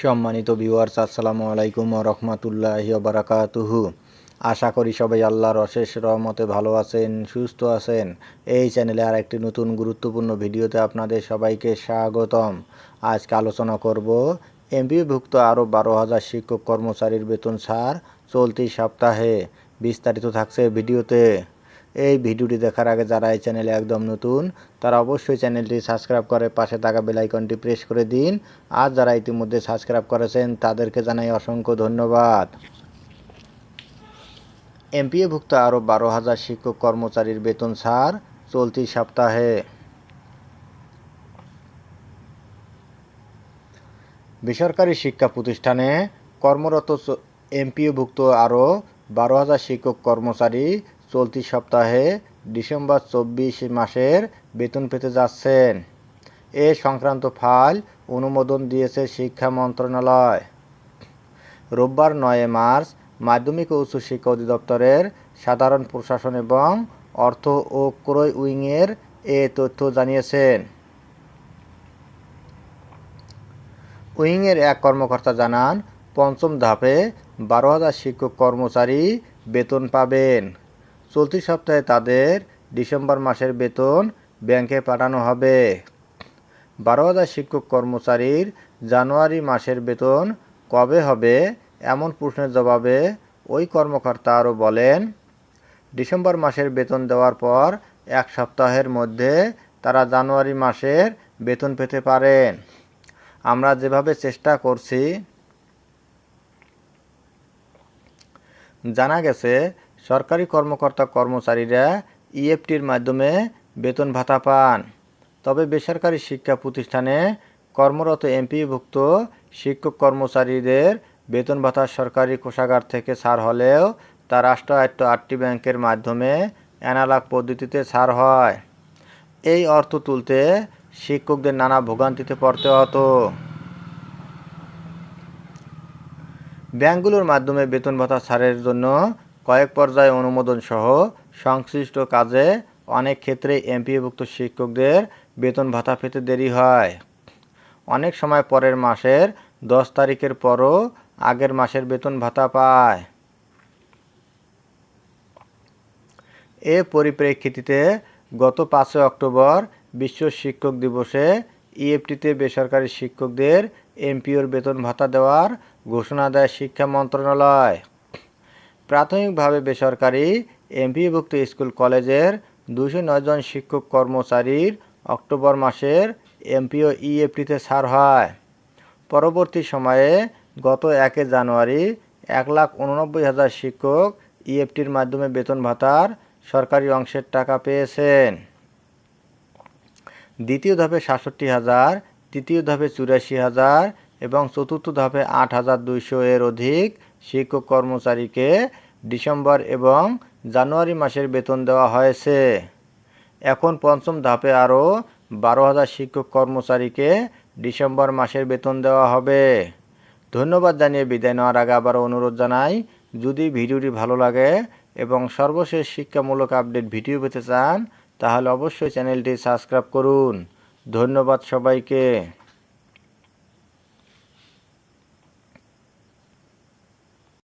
সম্মানিত ভিউয়ার্স, আসসালামু আলাইকুম ওয়া রাহমাতুল্লাহি ওয়া বারাকাতুহু। আশা করি সবাই আল্লাহর অশেষ রহমতে ভালো আছেন, সুস্থ আছেন। এই চ্যানেলে আর একটি নতুন গুরুত্বপূর্ণ ভিডিওতে আপনাদের সবাইকে স্বাগতম। আজকে আলোচনা করব এমপিওভুক্ত আরও 12,000 শিক্ষক কর্মচারীর বেতন ছাড় চলতি সপ্তাহে। বিস্তারিত থাকছে ভিডিওতে। এই ভিডিওটি দেখার আগে যারা এই চ্যানেলে একদম নতুন তারা অবশ্যই চ্যানেলটি সাবস্ক্রাইব করে পাশে থাকা বেল আইকনটি প্রেস করে দিন। আর যারা ইতিমধ্যে সাবস্ক্রাইব করেছেন তাদেরকে জানাই অসংখ্য ধন্যবাদ। এমপিওভুক্ত আরও 12,000 শিক্ষক কর্মচারীর বেতন ছাড় চলতি সপ্তাহে। বেসরকারি শিক্ষা প্রতিষ্ঠানে কর্মরত এমপিওভুক্ত আরও 12,000 শিক্ষক কর্মচারী চলতি সপ্তাহে ডিসেম্বর 24 মাসের বেতন পেতে যাচ্ছেন। এ সংক্রান্ত ফাইল অনুমোদন দিয়েছে শিক্ষা মন্ত্রণালয়। রোববার 9 মার্চ মাধ্যমিক ও উচ্চ শিক্ষা অধিদপ্তরের সাধারণ প্রশাসন এবং অর্থ ও ক্রয় উইংয়ের এ তথ্য জানিয়েছেন। উইংয়ের এক কর্মকর্তা জানান, পঞ্চম ধাপে 12,000 শিক্ষক কর্মচারী বেতন পাবেন। চলতি সপ্তাহে তাদের ডিসেম্বর মাসের বেতন ব্যাংকে পাঠানো হবে। 12,000 শিক্ষক কর্মচারীর জানুয়ারি মাসের বেতন কবে হবে এমন প্রশ্নের জবাবে ওই কর্মকর্তা আরও বলেন, ডিসেম্বর মাসের বেতন দেওয়ার পর এক সপ্তাহের মধ্যে তারা জানুয়ারি মাসের বেতন পেতে পারেন। আমরা যেভাবে চেষ্টা করছি, জানা গেছে সরকারি কর্মকর্তা কর্মচারীরা ইএফটির মাধ্যমে বেতন ভাতা পান। তবে বেসরকারি শিক্ষা প্রতিষ্ঠানে কর্মরত এমপিওভুক্ত শিক্ষক কর্মচারীদের বেতন ভাতা সরকারি কোষাগার থেকে ছাড় হলেও তা রাষ্ট্রায়ত্ত 8টি ব্যাংকের মাধ্যমে অ্যানালগ পদ্ধতিতে ছাড় হয়। এই অর্থ তুলতে শিক্ষকদের নানা ভোগান্তিতে পড়তে হতো। ব্যাংকগুলোর মাধ্যমে বেতন ভাতা ছাড়ের জন্য কয়েক পর্যায়ে অনুমোদন সহ সংশ্লিষ্ট কাজে অনেক ক্ষেত্রে এমপিওভুক্ত শিক্ষকদের বেতন ভাতা পেতে দেরি হয়। অনেক সময় পরের মাসের 10 তারিখের পরও আগের মাসের বেতন ভাতা পায়। এ পরিপ্রেক্ষিতে গত 5 অক্টোবর বিশ্ব শিক্ষক দিবসে ইএফটিতে বেসরকারি শিক্ষকদের এমপিওর বেতন ভাতা দেওয়ার ঘোষণা দেয় শিক্ষা মন্ত্রণালয়। প্রাথমিকভাবে বেসরকারি এমপিওভুক্ত স্কুল কলেজের 209 জন শিক্ষক কর্মচারীর অক্টোবর মাসের এমপিও ইএফটিতে ছাড় হয়। পরবর্তী সময়ে গত 1 জানুয়ারি 1,89,000 শিক্ষক ইএফটির মাধ্যমে বেতন ভাতার সরকারি অংশের টাকা পেয়েছেন। দ্বিতীয় ধাপে 67,000, তৃতীয় ধাপে 84,000 এবং চতুর্থ ধাপে 8,200 এর অধিক শিক্ষক কর্মচারীকে ডিসেম্বর এবং জানুয়ারি মাসের বেতন দেওয়া হয়েছে। এখন পঞ্চম ধাপে আরও 12,000 শিক্ষক কর্মচারীকে ডিসেম্বর মাসের বেতন দেওয়া হবে। ধন্যবাদ জানিয়ে বিদায় নেওয়ার আগে আবারও অনুরোধ জানাই, যদি ভিডিওটি ভালো লাগে এবং সর্বশেষ শিক্ষামূলক আপডেট ভিডিও পেতে চান তাহলে অবশ্যই চ্যানেলটি সাবস্ক্রাইব করুন। ধন্যবাদ সবাইকে।